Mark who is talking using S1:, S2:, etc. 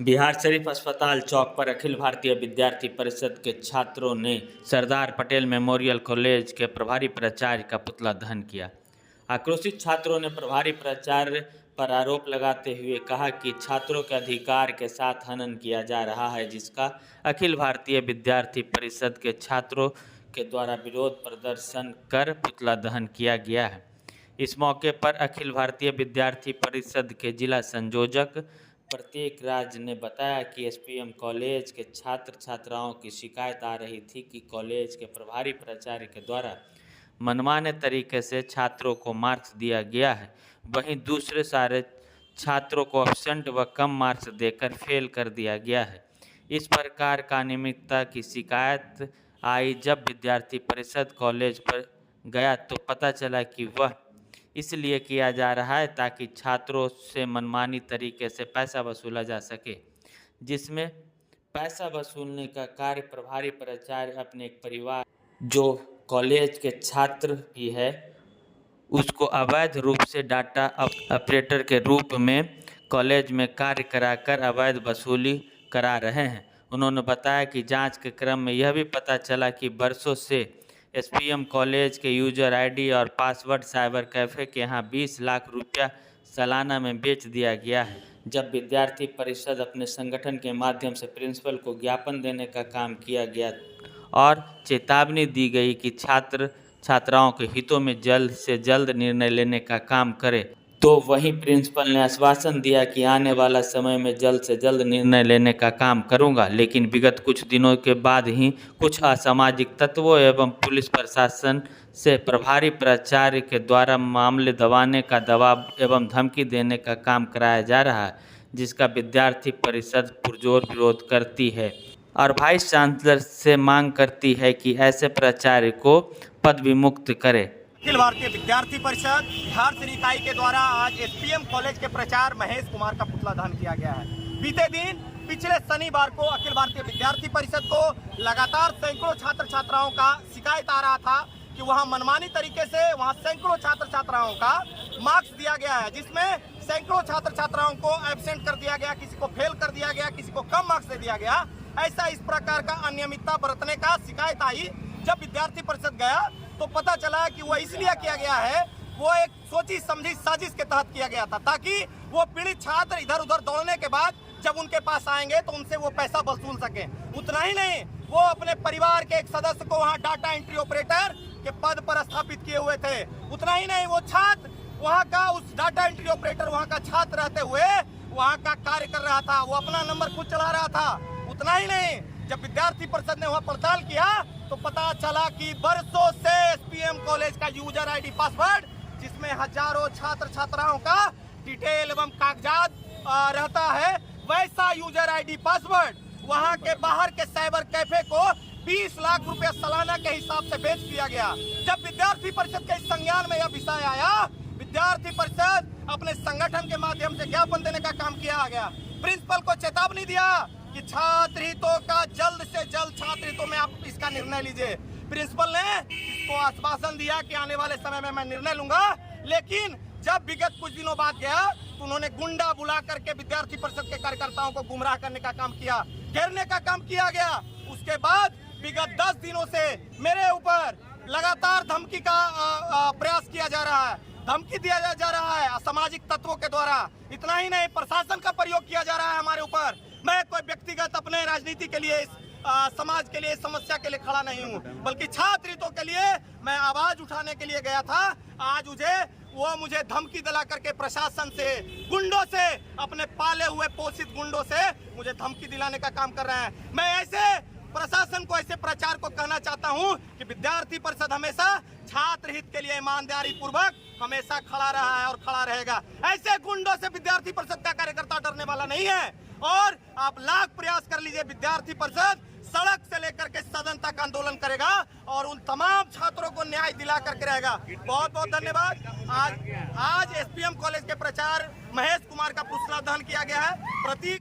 S1: बिहारशरीफ अस्पताल चौक पर अखिल भारतीय विद्यार्थी परिषद के छात्रों ने सरदार पटेल मेमोरियल कॉलेज के प्रभारी प्राचार्य का पुतला दहन किया। आक्रोशित छात्रों ने प्रभारी प्राचार्य पर आरोप लगाते हुए कहा कि छात्रों के अधिकार के साथ हनन किया जा रहा है, जिसका अखिल भारतीय विद्यार्थी परिषद के छात्रों के द्वारा विरोध प्रदर्शन कर पुतला दहन किया गया है। इस मौके पर अखिल भारतीय विद्यार्थी परिषद के जिला संयोजक प्रत्येक राज ने बताया कि एसपीएम कॉलेज के छात्र छात्राओं की शिकायत आ रही थी कि कॉलेज के प्रभारी प्राचार्य के द्वारा मनमाने तरीके से छात्रों को मार्क्स दिया गया है। वहीं दूसरे सारे छात्रों को एब्सेंट व कम मार्क्स देकर फेल कर दिया गया है। इस प्रकार का अनियमितता की शिकायत आई। जब विद्यार्थी परिषद कॉलेज पर गया तो पता चला कि वह इसलिए किया जा रहा है ताकि छात्रों से मनमानी तरीके से पैसा वसूला जा सके, जिसमें पैसा वसूलने का कार्य प्रभारी प्राचार्य अपने एक परिवार जो कॉलेज के छात्र भी है उसको अवैध रूप से डाटा ऑपरेटर के रूप में कॉलेज में कार्य कराकर अवैध वसूली करा रहे हैं। उन्होंने बताया कि जांच के क्रम में यह भी पता चला कि बरसों से एसपीएम कॉलेज के यूजर आईडी और पासवर्ड साइबर कैफ़े के यहाँ 20 लाख रुपया सालाना में बेच दिया गया है। जब विद्यार्थी परिषद अपने संगठन के माध्यम से प्रिंसिपल को ज्ञापन देने का काम किया गया और चेतावनी दी गई कि छात्र छात्राओं के हितों में जल्द से जल्द निर्णय लेने का काम करे, तो वहीं प्रिंसिपल ने आश्वासन दिया कि आने वाला समय में जल्द से जल्द निर्णय लेने का काम करूंगा। लेकिन विगत कुछ दिनों के बाद ही कुछ असामाजिक तत्वों एवं पुलिस प्रशासन से प्रभारी प्राचार्य के द्वारा मामले दबाने का दबाव एवं धमकी देने का काम कराया जा रहा है, जिसका विद्यार्थी परिषद पुरजोर विरोध करती है और वाइस चांसलर से मांग करती है कि ऐसे प्राचार्य को पद विमुक्त करे।
S2: अखिल भारतीय विद्यार्थी परिषद बिहार शरीफ इकाई के द्वारा आज एसपीएम कॉलेज के प्राचार्य महेश कुमार का पुतला दहन किया गया है। बीते दिन पिछले शनिवार को अखिल भारतीय विद्यार्थी परिषद को लगातार सैकड़ों छात्र छात्राओं का शिकायत आ रहा था कि वहां मनमानी तरीके से वहां सैकड़ों छात्र छात्राओं का मार्क्स दिया गया है, जिसमें सैकड़ों छात्र छात्राओं को एब्सेंट कर दिया गया, किसी को फेल कर दिया गया, किसी को कम मार्क्स दे दिया गया। ऐसा इस प्रकार का अनियमितता बरतने का शिकायत आई। जब विद्यार्थी परिषद गया तो पता चला कि वह इसलिए किया गया है, वो एक सोची समझी साजिश के तहत किया गया था ताकि वो पीड़ित छात्र इधर उधर दौड़ने के बाद जब उनके पास आएंगे तो उनसे वो पैसा वसूल सके। उतना ही नहीं, वो अपने परिवार के एक सदस्य को वहाँ डाटा एंट्री ऑपरेटर के पद पर स्थापित किए हुए थे। उतना ही नहीं, वो छात्र वहाँ का उस डाटा एंट्री ऑपरेटर वहाँ का छात्र रहते हुए वहाँ का कार्य कर रहा था, वो अपना नंबर खुद चला रहा था। उतना ही नहीं, जब विद्यार्थी परिषद ने वहाँ पड़ताल किया तो पता चला कि बरसों से एसपीएम कॉलेज का यूजर आईडी पासवर्ड, जिसमें हजारों छात्र छात्राओं का डिटेल एवं कागजात रहता है, वैसा यूजर आईडी पासवर्ड वहां के बाहर के साइबर कैफे को 20 लाख रुपया सालाना के हिसाब से बेच दिया गया। जब विद्यार्थी परिषद के संज्ञान में यह विषय आया, विद्यार्थी परिषद अपने संगठन के माध्यम से ज्ञापन देने का काम किया गया। प्रिंसिपल को चेतावनी दिया कि छात्र हितों का जल्द से जल्द छात्र हितों में आप इसका निर्णय लीजिए। प्रिंसिपल ने इसको आश्वासन दिया कि आने वाले समय में मैं निर्णय लूंगा। लेकिन जब विगत कुछ दिनों बाद गया तो उन्होंने गुंडा बुला करके विद्यार्थी परिषद के कार्यकर्ताओं को गुमराह करने का काम किया, घेरने का काम किया गया। उसके बाद विगत 10 दिनों से मेरे ऊपर लगातार धमकी का प्रयास किया जा रहा है, धमकी दिया जा रहा है असामाजिक तत्वों के द्वारा। इतना ही नहीं, प्रशासन का प्रयोग किया जा रहा है हमारे ऊपर। मैं कोई व्यक्तिगत अपने राजनीति के लिए समाज के लिए समस्या के लिए खड़ा नहीं हूँ, बल्कि छात्र हितों के लिए मैं आवाज उठाने के लिए गया था। आज मुझे धमकी दिला करके प्रशासन से, गुंडों से, अपने पाले हुए पोषित गुंडों से मुझे धमकी दिलाने का काम कर रहे हैं। मैं ऐसे प्रशासन को, ऐसे प्रचार को कहना चाहता हूं कि विद्यार्थी परिषद हमेशा छात्र हित के लिए ईमानदारी पूर्वक हमेशा खड़ा रहा है और खड़ा रहेगा। ऐसे गुंडों से विद्यार्थी परिषद का कार्यकर्ता डरने वाला नहीं है। और आप लाख प्रयास कर लीजिए, विद्यार्थी परिषद सड़क से लेकर के सदन तक आंदोलन करेगा और उन तमाम छात्रों को न्याय दिला करके रहेगा। बहुत बहुत धन्यवाद। आज एसपीएम कॉलेज के प्राचार्य महेश कुमार का पुतला दहन किया गया है। प्रतीक